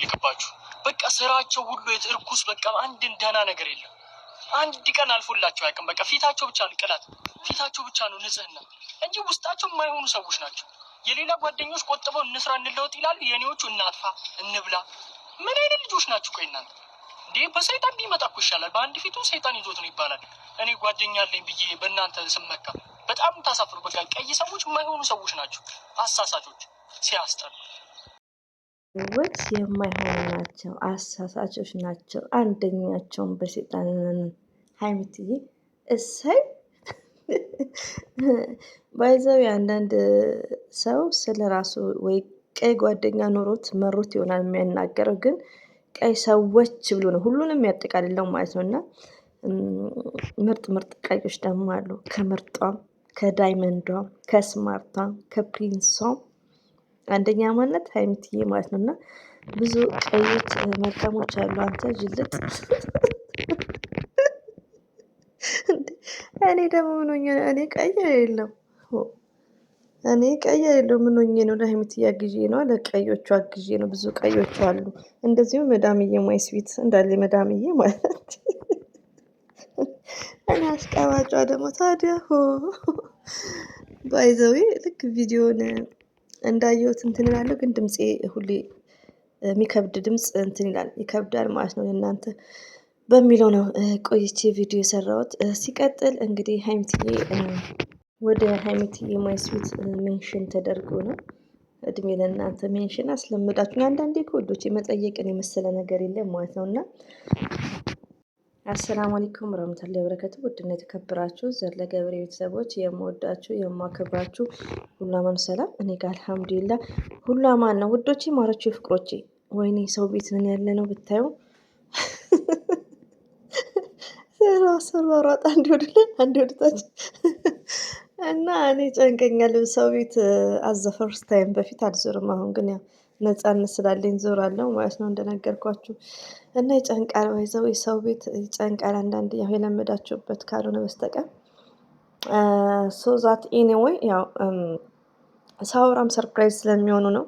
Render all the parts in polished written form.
ልክባችሁ በቃ ስራቸው ሁሉ የትርኩስ በቃ አንድ ደህና ነገር የለም። አንድ ቀን አልፎላቸው አያውቅም። በቃ ፊታቸው ብቻ ነው ቅላት፣ ፊታቸው ብቻ ነው ንጽህና እንጂ ውስጣቸው የማይሆኑ ሰዎች ናቸው። የሌላ ጓደኞች ቆጥበው እንስራ እንለውጥ ይላሉ። የኔዎቹ እናጥፋ እንብላ። ምን አይነት ልጆች ናችሁ? ቆይ እናንተ እንዴ! በሰይጣን ቢመጣ እኮ ይሻላል። በአንድ ፊቱ ሰይጣን ይዞት ነው ይባላል። እኔ ጓደኛ አለኝ ብዬ በእናንተ ስመካ በጣም ታሳፍሩ። በቃ ቀይ ሰዎች የማይሆኑ ሰዎች ናቸው፣ አሳሳቾች። ሲያስጠሉ ሰዎች የማይሆኑ ናቸው፣ አሳሳቾች ናቸው። አንደኛቸውን በሰይጣን ሀይሚትዬ እሰይ ባይዘው አንዳንድ ሰው ስለ ራሱ ወይ ቀይ ጓደኛ ኖሮት መሮት ይሆናል የሚያናገረው፣ ግን ቀይ ሰዎች ብሎ ነው ሁሉንም ያጠቃልለው ማለት ነው። እና ምርጥ ምርጥ ቀዮች ደግሞ አሉ። ከምርጧም፣ ከዳይመንዷም፣ ከስማርቷም፣ ከፕሪንሷም አንደኛ ማለት ሀይሚትዬ ማለት ነው። እና ብዙ ቀዮች መልካሞች አሉ። አንተ ጅልጥ እኔ ደግሞ ምን ሆኜ ነው? እኔ ቀይ የለም እኔ ቀይ የለው ምን ሆኜ ነው? ለሀይሚትዬ አግዤ ነው፣ ለቀዮቹ አግዤ ነው። ብዙ ቀዮች አሉ። እንደዚሁ መዳምዬ ማይ ስዊት እንዳለ መዳምዬ ማለት እኔ አስቀባጯ ደግሞ ታዲያ ባይዘዌ ልክ ቪዲዮን እንዳየሁት እንትን እላለሁ፣ ግን ድምፄ ሁሌ የሚከብድ ድምፅ እንትን ይላል፣ ይከብዳል ማለት ነው። እናንተ በሚለው ነው ቆይቼ ቪዲዮ የሰራሁት። ሲቀጥል እንግዲህ ሀይሚትዬ ወደ ሀይሚትዬ ማይ ስዊት ሜንሽን ተደርጎ ነው። እድሜ ለእናንተ ሜንሽን አስለምዳችሁ። አንዳንዴ ከወዶች መጠየቅን የመሰለ ነገር የለም ማለት ነው። እና አሰላሙ አለይኩም ወራህመቱላሂ ወበረካቱ። ውድና የተከበራችሁ ዘርለ ገብሬ ቤተሰቦች የምወዳችሁ የማከብራችሁ ሁሉ አማን ሰላም፣ እኔ ጋር አልሐምዱሊላህ ሁሉ አማን ነው። ውዶቼ ማሮቼ ፍቅሮቼ፣ ወይኔ ሰው ቤት ነን ያለ ነው ብታዩ ሰራራጣ አንድ ወደ አንድ ወደታች እና እኔ ጨንቀኛል። ሰው ቤት አዘፈርስ ታይም በፊት አልዞርም። አሁን ግን ያው ነፃነት ስላለኝ ዞራለሁ ማለት ነው እንደነገርኳችሁ። እና ይጨንቃል፣ ወይዘው የሰው ቤት ይጨንቃል አንዳንድ ያው የለመዳችሁበት ካልሆነ በስተቀር ሶ ዛት ኤኒዌይ ያው ሳውራም ሰርፕራይዝ ስለሚሆኑ ነው።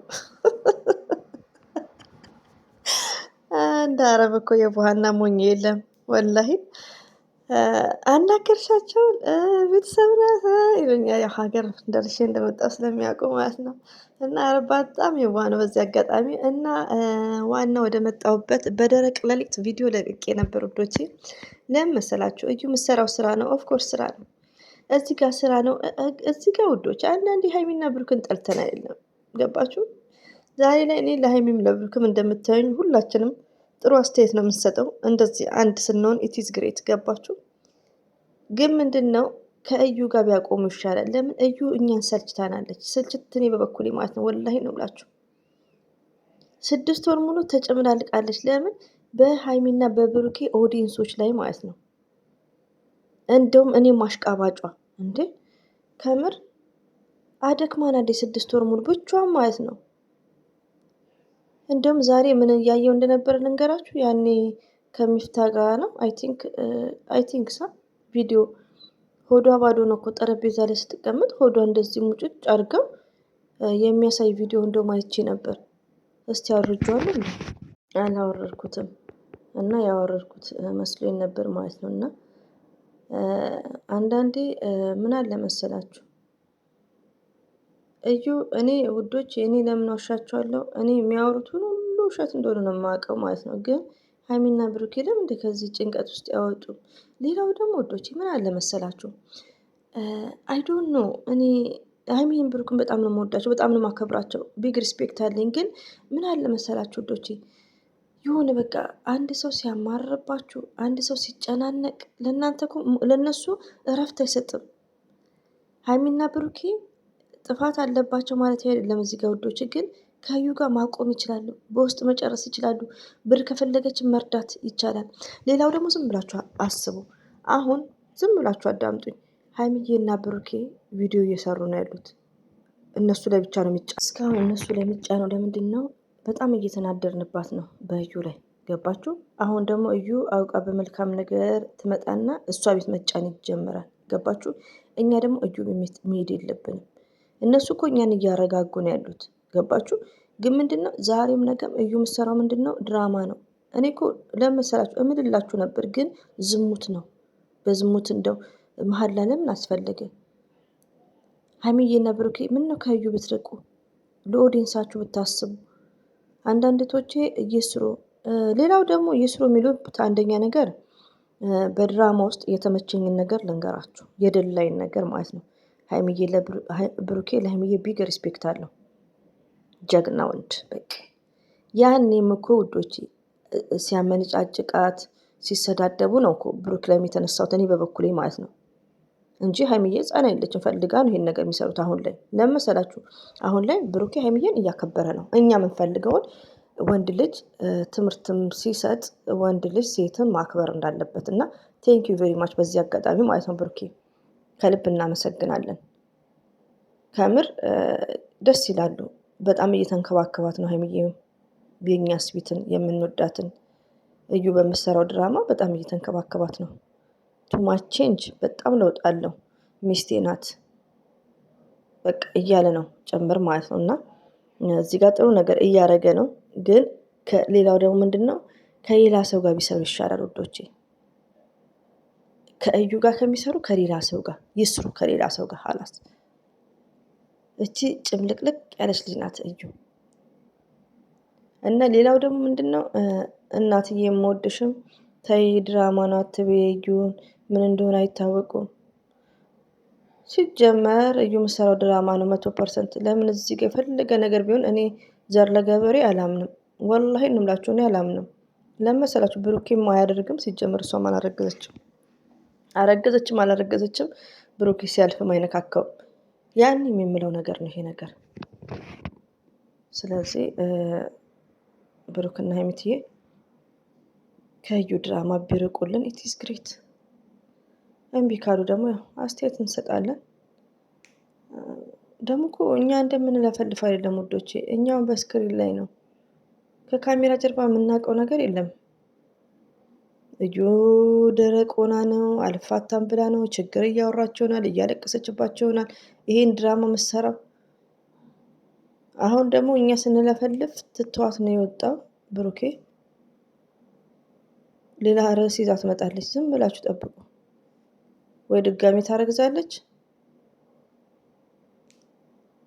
እንደ አረብ እኮ የቡሃና ሞኝ የለም ወላሂ። አናገርሻቸው ቤተሰብ ይሉኛል። ያው ሀገር ደርሼ እንደመጣሁ ስለሚያውቁ ማለት ነው። እና አረብ በጣም የዋህ ነው በዚህ አጋጣሚ። እና ዋና ወደ መጣሁበት በደረቅ ሌሊት ቪዲዮ ለቅቄ ነበር ውዶቼ። ለምን መሰላችሁ? እዩ የምሰራው ስራ ነው፣ ኦፍኮርስ ስራ ነው። እዚህ ጋር ስራ ነው፣ እዚህ ጋር ውዶች። አንዳንዴ ሀይሚና ብሩክን ጠልተን አይደለም፣ ገባችሁ? ዛሬ ላይ እኔ ለሀይሚም ለብሩክም እንደምታዩኝ ሁላችንም ጥሩ አስተያየት ነው የምንሰጠው። እንደዚህ አንድ ስንሆን ኢቲዝ ግሬት፣ ገባችሁ? ግን ምንድን ነው ከእዩ ጋር ቢያቆሙ ይሻላል። ለምን እዩ እኛን ሰልችታናለች። ስልችት እኔ በበኩሌ ማለት ነው ወላሂ ነው ብላችሁ 6 ወር ሙሉ ተጨምላልቃለች። ለምን በሀይሚና በብሩኬ ኦዲየንሶች ላይ ማለት ነው። እንደውም እኔ ማሽቃባጯ እንዴ ከምር አደክማናለች 6 ወር ሙሉ ብቻዋን ማለት ነው። እንደውም ዛሬ ምን እያየው እንደነበር ልንገራችሁ። ያኔ ከሚፍታ ጋር ነው አይ ቲንክ ሳ ቪዲዮ ሆዷ ባዶ ነው እኮ ጠረጴዛ ላይ ስትቀመጥ ሆዷ እንደዚህ ሙጭጭ አድርገው የሚያሳይ ቪዲዮ እንደውም አይቼ ነበር። እስቲ አውርጄዋለሁ እንዴ? አላወረድኩትም። እና ያወረድኩት መስሎኝ ነበር ማለት ነው። እና አንዳንዴ ምን አለ መሰላችሁ እዩ እኔ ውዶች እኔ ለምን ዋሻቸዋለሁ? እኔ የሚያወሩት ሁሉ ውሸት እንደሆነ ነው የማውቀው ማለት ነው። ግን ሀይሚና ብሩኬ ለምን ከዚህ ጭንቀት ውስጥ ያወጡ? ሌላው ደግሞ ውዶች ምን አለ መሰላችሁ አይ ዶንት ኖ እኔ ሀይሚን ብሩክን በጣም ነው የምወዳቸው፣ በጣም ነው የማከብራቸው። ቢግ ሪስፔክት አለኝ። ግን ምን አለ መሰላችሁ ውዶቼ የሆነ በቃ አንድ ሰው ሲያማርባችሁ፣ አንድ ሰው ሲጨናነቅ ለእነሱ እረፍት አይሰጥም። ሀይሚና ብሩኬ ጥፋት አለባቸው ማለት አይደለም እዚህ ጋር ውዶች፣ ግን ከዩ ጋር ማቆም ይችላሉ። በውስጥ መጨረስ ይችላሉ። ብር ከፈለገችን መርዳት ይቻላል። ሌላው ደግሞ ዝም ብላችሁ አስቡ። አሁን ዝም ብላችሁ አዳምጡኝ። ሀይሚዬና ብሩኬ ቪዲዮ እየሰሩ ነው ያሉት። እነሱ ላይ ብቻ ነው የሚጫ እስካሁን እነሱ ላይ የሚጫ ነው። ለምንድን ነው? በጣም እየተናደርንባት ነው በእዩ ላይ፣ ገባችሁ? አሁን ደግሞ እዩ አውቃ በመልካም ነገር ትመጣና እሷ ቤት መጫን ይጀምራል። ገባችሁ? እኛ ደግሞ እዩ መሄድ የለብንም። እነሱ እኮ እኛን እያረጋጉ ነው ያሉት፣ ገባችሁ? ግን ምንድነው ዛሬም ነገም እዩ የምትሰራው ምንድነው ድራማ ነው። እኔ እኮ ለመሰላችሁ እምልላችሁ ነበር፣ ግን ዝሙት ነው። በዝሙት እንደው መሀላ ለምን አስፈለገ? ሀይሚዬና ብሩኬ ምን ነው ከዩ ብትርቁ፣ ለኦዲየንሳችሁ ብታስቡ። አንዳንድ ቶቼ እየስሩ ሌላው ደግሞ እየስሩ የሚሉት አንደኛ ነገር በድራማ ውስጥ የተመቸኝን ነገር ልንገራችሁ፣ የደላይን ነገር ማለት ነው። ሀይሚዬ ብሩኬ ለሀይሚዬ ቢግ ሪስፔክት አለው። ጀግና ወንድ በቃ ያኔም እኮ ውዶቼ ሲያመነጫጭቃት ሲሰዳደቡ ነው እኮ ብሩክ ላይም የተነሳሁት እኔ በበኩሌ ማለት ነው እንጂ ሀይሚዬ ሕፃን አይደለችም። ፈልጋ ነው ይሄን ነገር የሚሰሩት። አሁን ላይ ለምን መሰላችሁ? አሁን ላይ ብሩኬ ሀይሚዬን እያከበረ ነው። እኛ የምንፈልገውን ወንድ ልጅ ትምህርትም ሲሰጥ ወንድ ልጅ ሴትም ማክበር እንዳለበት እና ቴንክ ዩ ቬሪ ማች በዚህ አጋጣሚ ማለት ነው ብሩኬ ከልብ እናመሰግናለን። ከምር ደስ ይላሉ። በጣም እየተንከባከባት ነው ሀይሚዬ የኛ ስዊትን የምንወዳትን እዩ በምሰራው ድራማ በጣም እየተንከባከባት ነው። ቱማች ቼንጅ በጣም ለውጥ አለው። ሚስቴ ናት በቃ እያለ ነው ጨምር ማለት ነው። እና እዚህ ጋር ጥሩ ነገር እያደረገ ነው። ግን ከሌላው ደግሞ ምንድን ነው ከሌላ ሰው ጋር ቢሰሩ ይሻላል ውዶቼ። ከእዩ ጋር ከሚሰሩ ከሌላ ሰው ጋር ይስሩ። ከሌላ ሰው ጋር ሀላስ እቺ ጭምልቅልቅ ያለች ልጅ ናት እዩ። እና ሌላው ደግሞ ምንድን ነው እናትዬ የምወድሽም ተይ ድራማ ነው አትበይ፣ እዩን ምን እንደሆነ አይታወቁም። ሲጀመር እዩ የምሰራው ድራማ ነው 100%። ለምን እዚህ ጋር የፈለገ ነገር ቢሆን እኔ ዘር ለገበሬ አላምንም። ወላሂ እንምላችሁ እኔ አላምንም። ለመሰላችሁ ብሩኬም አያደርግም። ሲጀመር እሷም አላረገዘችም። አረገዘችም አላረገዘችም ብሩኬ ሲያልፍም አይነካካውም። ያን የሚምለው ነገር ነው ይሄ ነገር። ስለዚህ ብሩክና ሀይሚትዬ ከዩ ድራማ ቢርቁልን ኢትስ ግሬት። እምቢ ካሉ ደግሞ ያው አስተያየት እንሰጣለን። ደግሞ እኮ እኛ እንደምንለፈልፍ አይደለም ውዶቼ፣ እኛውን በስክሪን ላይ ነው። ከካሜራ ጀርባ የምናውቀው ነገር የለም። እዩ ደረቅ ሆና ነው፣ አልፋታም ብላ ነው፣ ችግር እያወራች ይሆናል፣ እያለቀሰችባቸው ይሆናል ይሄን ድራማ መሰራው። አሁን ደግሞ እኛ ስንለፈልፍ ትተዋት ነው የወጣው ብሩኬ። ሌላ ርዕስ ይዛ ትመጣለች። ዝም ብላችሁ ጠብቁ። ወይ ድጋሚ ታረግዛለች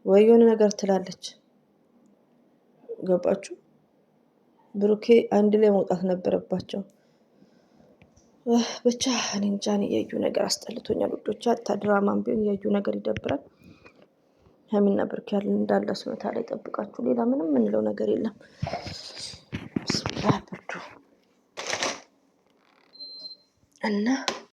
ወይ የሆነ ነገር ትላለች። ገባችሁ? ብሩኬ አንድ ላይ መውጣት ነበረባቸው። ብቻ እኔ እንጃ፣ የዩ ነገር አስጠልቶኛል ውዶች። አታ ድራማም ቢሆን የዩ ነገር ይደብራል። ሀይሚና ብሩኬ ያለን እንዳለ ስመታ ላይ ጠብቃችሁ። ሌላ ምንም የምንለው ነገር የለም። ብስሚላህ ብርዱ እና